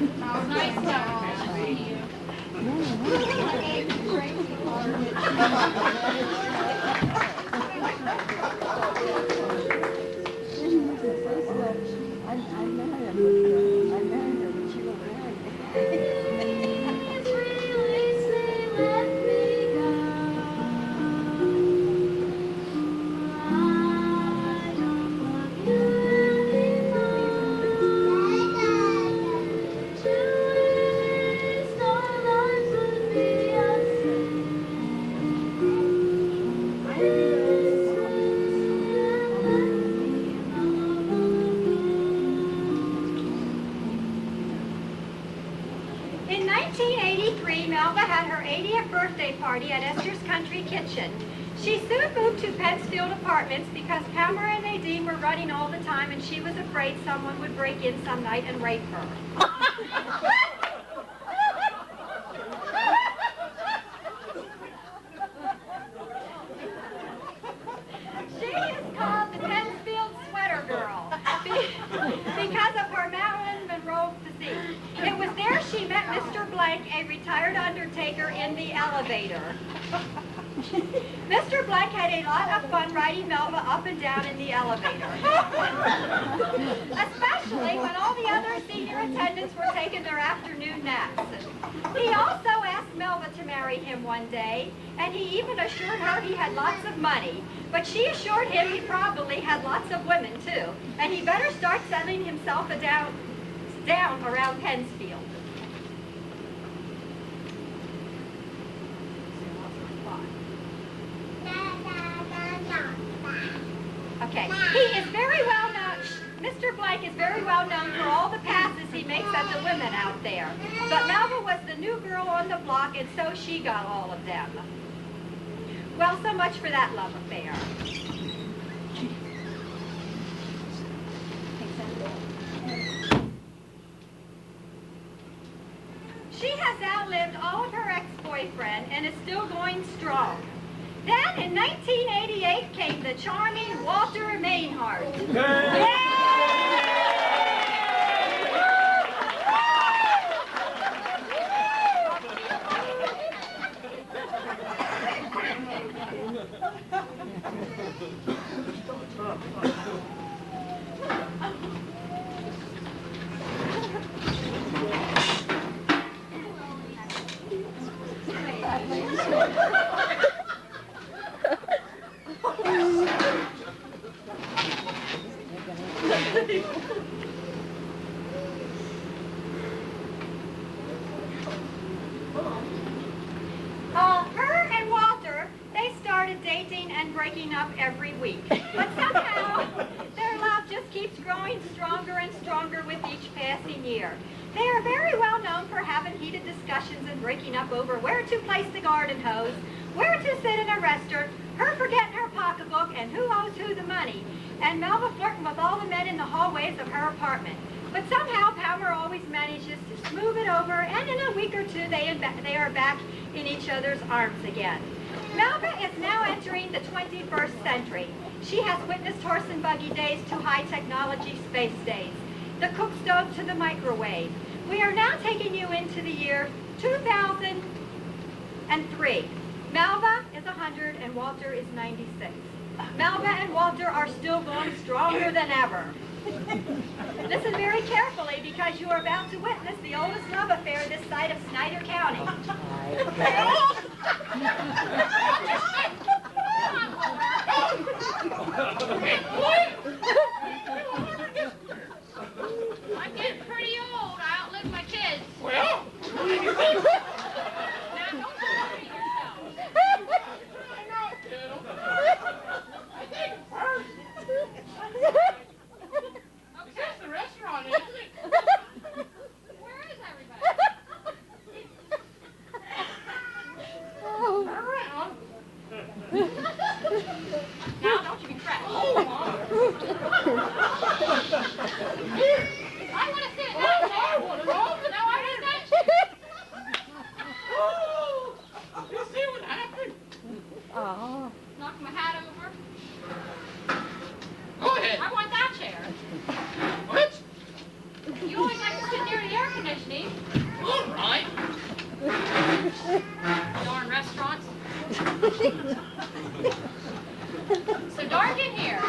Speaker 8: It's nice talking to you.
Speaker 3: I married her, but she won't marry me.
Speaker 2: In 1983, Melva had her 80th birthday party at Esther's Country Kitchen. She soon moved to Pennsfield Apartments because Pamela and Nadine were running all the time and she was afraid someone would break in some night and rape her. She is called the Pennsfield Sweater Girl because of her Marilyn Monroe physique. It was there she met Mr. Blank, a retired undertaker, in the elevator. Mr. Blank had a lot of fun riding Melva up and down in the elevator. Especially when all the other senior attendants were taking their afternoon naps. He also asked Melva to marry him one day, and he even assured her he had lots of money. But she assured him he probably had lots of women too, and he better start settling himself down around Pennsfield. Okay, he is very well known, Mr. Blank is very well known for all the passes he makes at the women out there. But Melva was the new girl on the block, and so she got all of them. Well, so much for that love affair. boyfriend and is still going strong. Then in 1988 came the charming Walter Mainhart. Her and Walter, they started dating and breaking up every week. But somehow, their love just keeps growing stronger and stronger with each passing year. They are very well known for having heated discussions and breaking up over where to place the garden hose, where to sit in a restaurant, her forgetting her pocketbook, and who owes who the money, and Melva flirting with all the men in the hallways of her apartment. But somehow, Palmer always manages to smooth it over, and in a week or two, they are back in each other's arms again. Melva is now entering the 21st century. She has witnessed horse and buggy days to high technology space days, the cook stove to the microwave. We are now taking you into the year 2003. Melva is 100 and Walter is 96. Melva and Walter are still going stronger than ever. Listen very carefully because you are about to witness the oldest love affair this side of Snyder County.
Speaker 8: I'm getting pretty old. I outlived my kids.
Speaker 4: Well,
Speaker 8: Now don't worry yourself.
Speaker 4: is this the restaurant, isn't it?
Speaker 8: Where is everybody?
Speaker 4: Around.
Speaker 8: Now don't you be fretting.
Speaker 4: Oh,
Speaker 8: I want to sit down
Speaker 4: I
Speaker 8: there.
Speaker 4: want to roll.
Speaker 8: No, I want that.
Speaker 4: Oh, you see what happened?
Speaker 3: Oh.
Speaker 8: Knock my hat over.
Speaker 4: Go ahead.
Speaker 8: I want that chair.
Speaker 4: What?
Speaker 8: You always like to sit near the air conditioning.
Speaker 4: All right.
Speaker 8: Darn restaurants. So dark in here.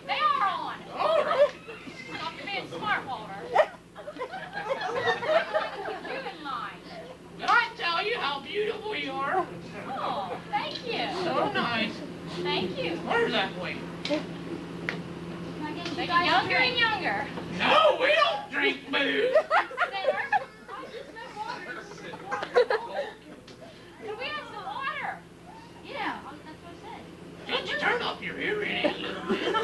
Speaker 8: They are on.
Speaker 4: All right.
Speaker 8: Stop being smart, Walter. Keep you in mind.
Speaker 4: Did I tell you how beautiful you are?
Speaker 8: Oh, thank you.
Speaker 4: So nice.
Speaker 8: Thank you.
Speaker 4: Where's that way?
Speaker 8: Making younger and younger.
Speaker 4: No, we don't drink booze.
Speaker 8: Can we have some water? Yeah, that's what I said.
Speaker 4: Did you turn up your hearing aid a little bit?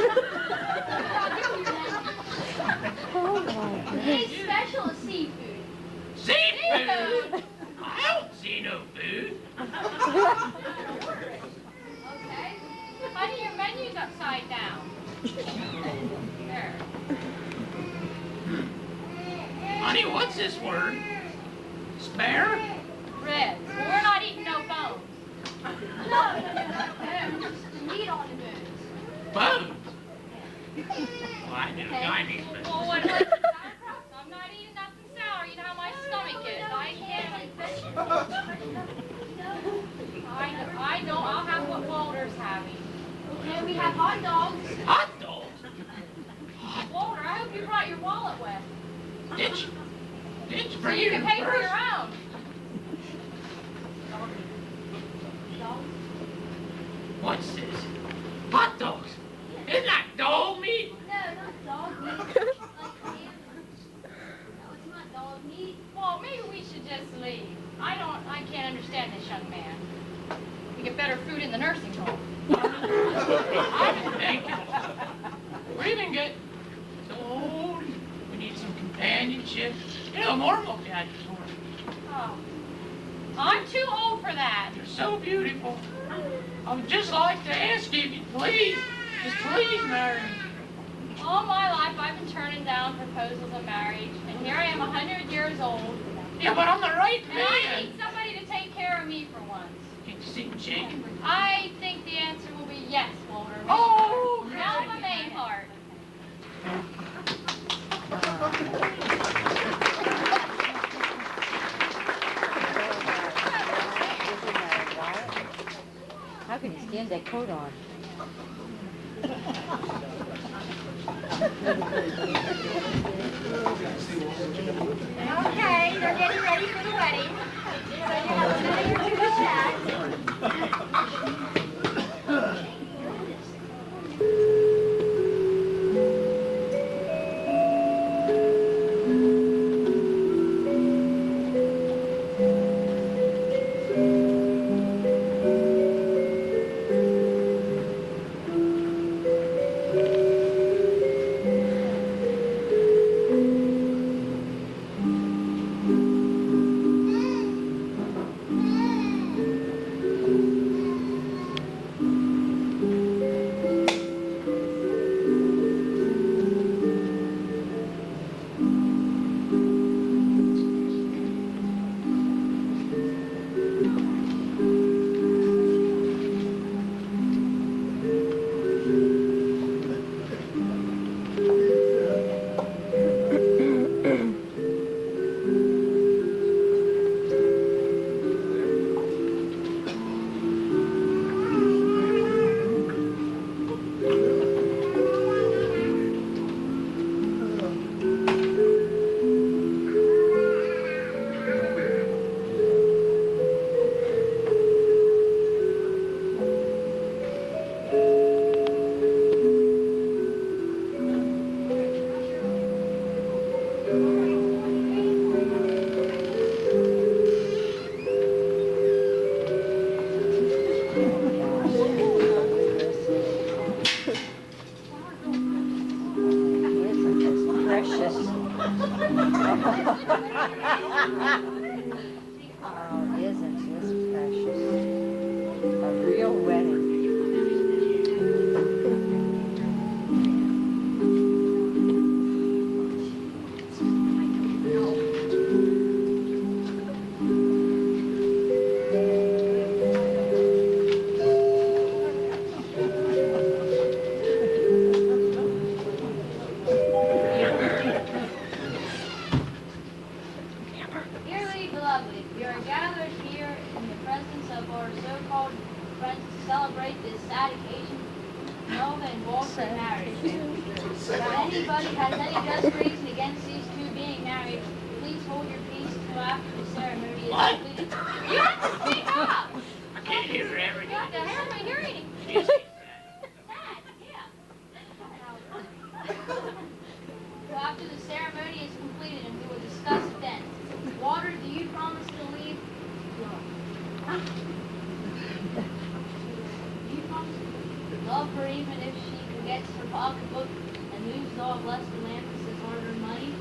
Speaker 3: Oh my
Speaker 5: Today's special is seafood.
Speaker 4: Seafood? I don't see no food.
Speaker 8: Okay. Honey, your menu's upside down. There.
Speaker 4: Honey, what's this word? Spare?
Speaker 8: Red. Well, we're not eating no bones.
Speaker 5: No, just the meat on the bones.
Speaker 4: Bones? Well, I knew a guy named Bones.
Speaker 8: Well, what is sauerkraut? I'm not eating nothing sour. You know how my stomach is. I can't eat fish. I know. I'll have what Walter's having.
Speaker 5: Okay, we have hot dogs.
Speaker 4: Hot dogs?
Speaker 8: Walter, I hope you brought your wallet with.
Speaker 4: Did you? Did you
Speaker 8: So
Speaker 4: bring
Speaker 8: you
Speaker 4: your
Speaker 8: can pay for
Speaker 4: purse?
Speaker 8: your own.
Speaker 4: What's this? Hot dogs? Isn't that dog meat?
Speaker 5: No, not dog meat. Like ham. No, it's not dog meat.
Speaker 8: Well, maybe we should just leave. I can't understand this young man. We get better food in the nursing home.
Speaker 4: I've been thinking. We're even getting so old. We need some companionship. You know, normal daddies aren't.
Speaker 8: Oh. I'm too old for that.
Speaker 4: You're so beautiful. I would just like to ask you if you'd please, just please marry me.
Speaker 8: All my life I've been turning turning down proposals of marriage, and here I am 100 years old,
Speaker 4: Yeah, but I'm the right
Speaker 8: and I
Speaker 4: man.
Speaker 8: need somebody to take care of me for once.
Speaker 4: Can't you see, Jake?
Speaker 8: I think the answer will be yes, Walter.
Speaker 4: Oh!
Speaker 8: Melva Mainhart.
Speaker 3: How can you stand that coat on?
Speaker 2: Okay, they're getting ready for the wedding. So you have a minute or two to chat.
Speaker 3: Precious. Oh, isn't this precious? A real wedding.
Speaker 5: Dearly beloved, we are gathered here in the presence of our so-called friends to celebrate this sad occasion, Melva and Walter's marriage. If anybody has any just reason against these two being married, please hold your peace until after the ceremony is
Speaker 4: What?
Speaker 5: completed.
Speaker 8: You have to speak up.
Speaker 4: I can't hear everything.
Speaker 8: What the hell am I hearing?
Speaker 4: Yes.
Speaker 5: Dad, yeah. So after the ceremony is completed and we will discuss it then. Walter, do you promise to leave? Do you promise to love her even if she forgets her pocketbook and loses all of Lester Landis' hard-earned money?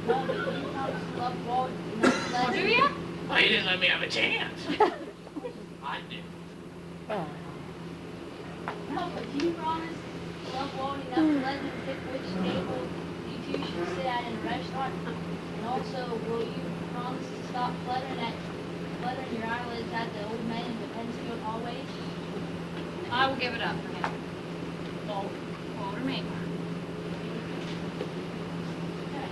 Speaker 5: No, but do you promise to love Walter enough to let
Speaker 8: Do
Speaker 5: him?
Speaker 8: you?
Speaker 4: Well, you didn't let me have a chance. I did.
Speaker 3: Oh.
Speaker 5: No, but do you promise to love Walter enough to let him pick which table you two should sit at in a restaurant? And also, will you promise to stop fluttering your eyelids at the old men in the Penfield hallways?
Speaker 8: I will give it up for him. Walter Mainhart.
Speaker 5: Okay.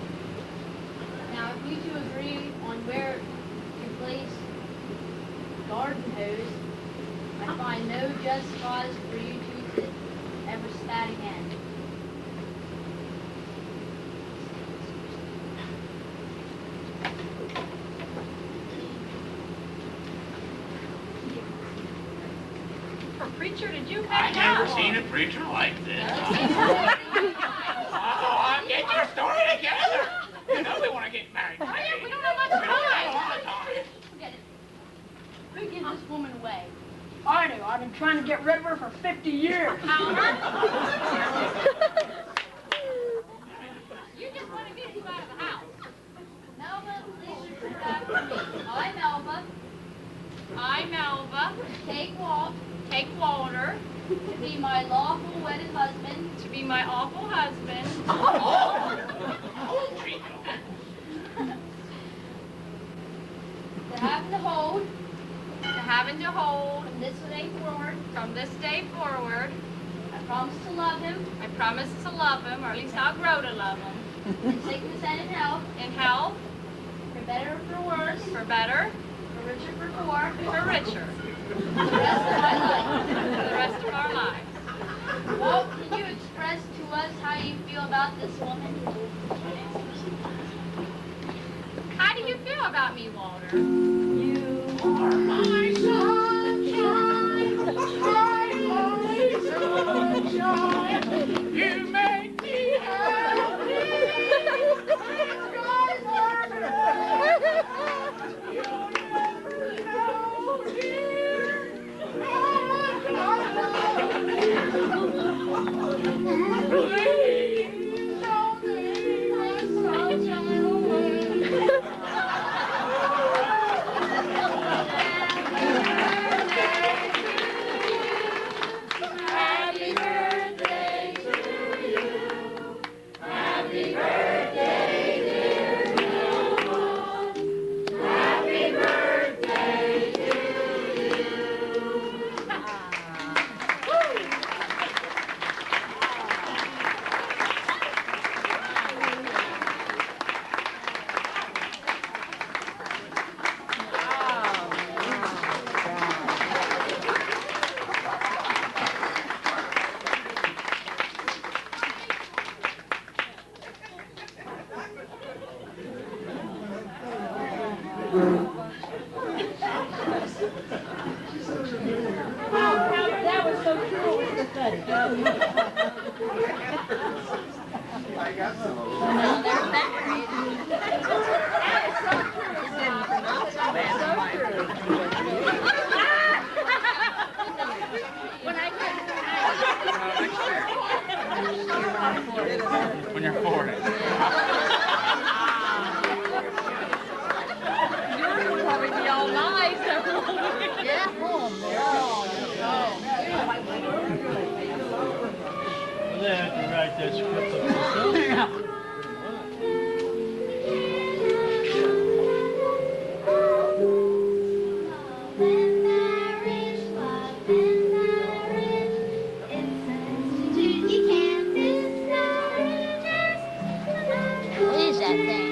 Speaker 5: Now, if you two agree on where you place garden hose, I find no just cause for you two to ever spat again.
Speaker 8: Preacher, did you
Speaker 4: I
Speaker 8: catch
Speaker 4: never
Speaker 8: up?
Speaker 4: seen a preacher like this. Oh, get your story together. You know we want to get married.
Speaker 8: Oh, yeah, we don't have much
Speaker 4: We don't have a
Speaker 8: time.
Speaker 4: lot of time.
Speaker 5: Forget it. Who gives this woman away?
Speaker 7: I do. I've been trying to get rid of her for 50 years.
Speaker 8: You just want to get you out of the house.
Speaker 5: Melva, please repeat after me. I, Melva,
Speaker 8: I, Melva,
Speaker 5: take Walt
Speaker 8: take Walter
Speaker 5: to be my lawful wedded husband
Speaker 8: to be my awful husband. To having to hold
Speaker 5: from this day forward,
Speaker 8: I
Speaker 5: promise to love him
Speaker 8: I promise to love him, or at least I'll grow to love him.
Speaker 5: in sickness and in health,
Speaker 8: In health,
Speaker 5: for better or for worse,
Speaker 8: for better,
Speaker 5: for richer or for poor,
Speaker 8: for richer,
Speaker 5: for the rest of my life.
Speaker 8: for the rest of our lives.
Speaker 5: Walt, can you express to us how you feel about this woman?
Speaker 8: How do you feel about me, Walter?
Speaker 5: You are my sunshine, sunshine. You make me happy. You'll never know, dear, how much I love you. Please don't take my sunshine away. Happy birthday to you. Happy birthday, dear Melva. Happy birthday to you.
Speaker 3: That was so cool with the fetish.
Speaker 4: On your forehead.
Speaker 8: Yours will probably be all nice.
Speaker 4: They have to write that script up themselves.
Speaker 5: What is that thing?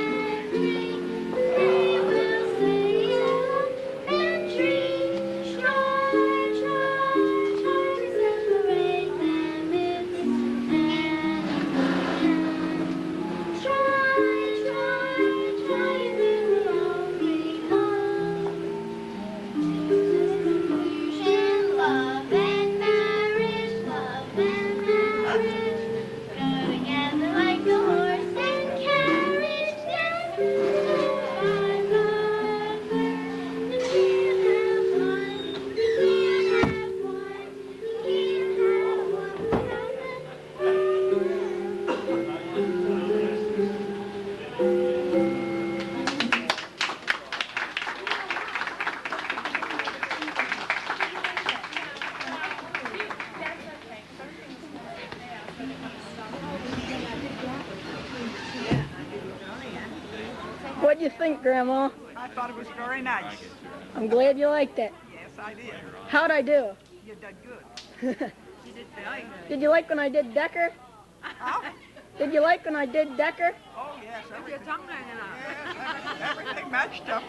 Speaker 7: What'd you think, Grandma?
Speaker 9: I thought it was very nice.
Speaker 7: I'm glad you liked it.
Speaker 9: Yes, I did.
Speaker 7: How'd I do?
Speaker 9: You did good. You did very good.
Speaker 7: Did you like when I did Decker?
Speaker 9: Huh?
Speaker 7: Did you like when I did Decker?
Speaker 9: Oh, yes. Your tongue hanging out. Yes, everything matched up.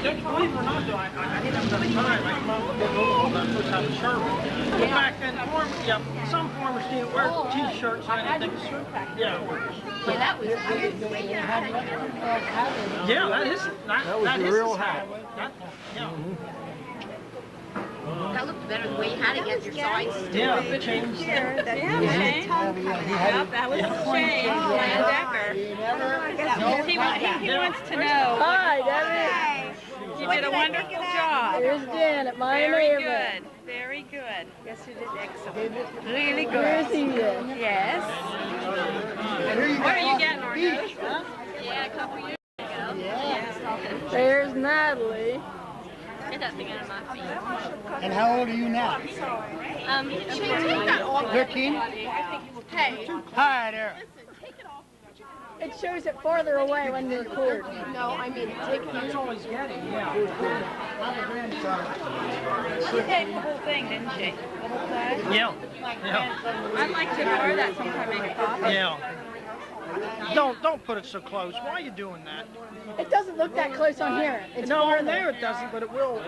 Speaker 4: Believe it or not, though, I didn't have enough time. My mom getting old, I'm supposed to have a shirt. But back then, some farmers didn't wear T-shirts or anything. Yeah. Yeah, that is real hat.
Speaker 3: That looked better the way you had it against your sides.
Speaker 4: Yeah, it changed.
Speaker 2: That was Shane Decker. He wants to know.
Speaker 7: Hi, Debbie.
Speaker 2: You did a wonderful job.
Speaker 7: Here's Janet, my
Speaker 2: Very
Speaker 7: neighbor.
Speaker 2: good. Very good. Yes, you did excellent. Really
Speaker 7: Here's
Speaker 2: good.
Speaker 7: Edith.
Speaker 2: Yes. What are you getting, Argo?
Speaker 8: Yeah, a couple years ago.
Speaker 7: There's Natalie.
Speaker 6: stepping out of my feet.
Speaker 10: And how old are you now?
Speaker 6: Take that off.
Speaker 10: 13?
Speaker 6: Hey.
Speaker 10: Hi there.
Speaker 7: It shows it farther away when you record.
Speaker 6: No, I mean, take it.
Speaker 4: That's all he's getting, yeah.
Speaker 9: She taped the whole thing, didn't she? The whole play?
Speaker 4: Yeah. Yeah.
Speaker 9: I'd like to borrow that sometime, make a copy.
Speaker 4: Yeah. Don't put it so close. Why are you doing that?
Speaker 7: It doesn't look that close on here. It's
Speaker 4: No,
Speaker 7: farther.
Speaker 4: on there it doesn't, but it will.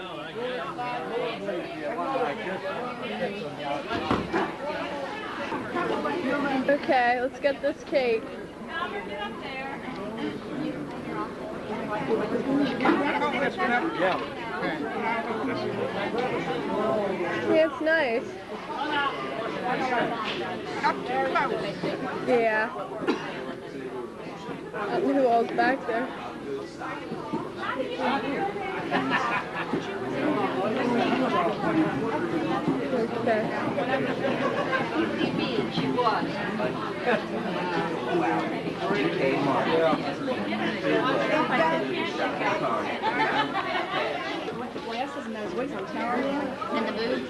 Speaker 6: Okay, let's get this cake. Yeah, it's nice. Yeah. I don't know who all's back there. Okay.
Speaker 5: In the booth?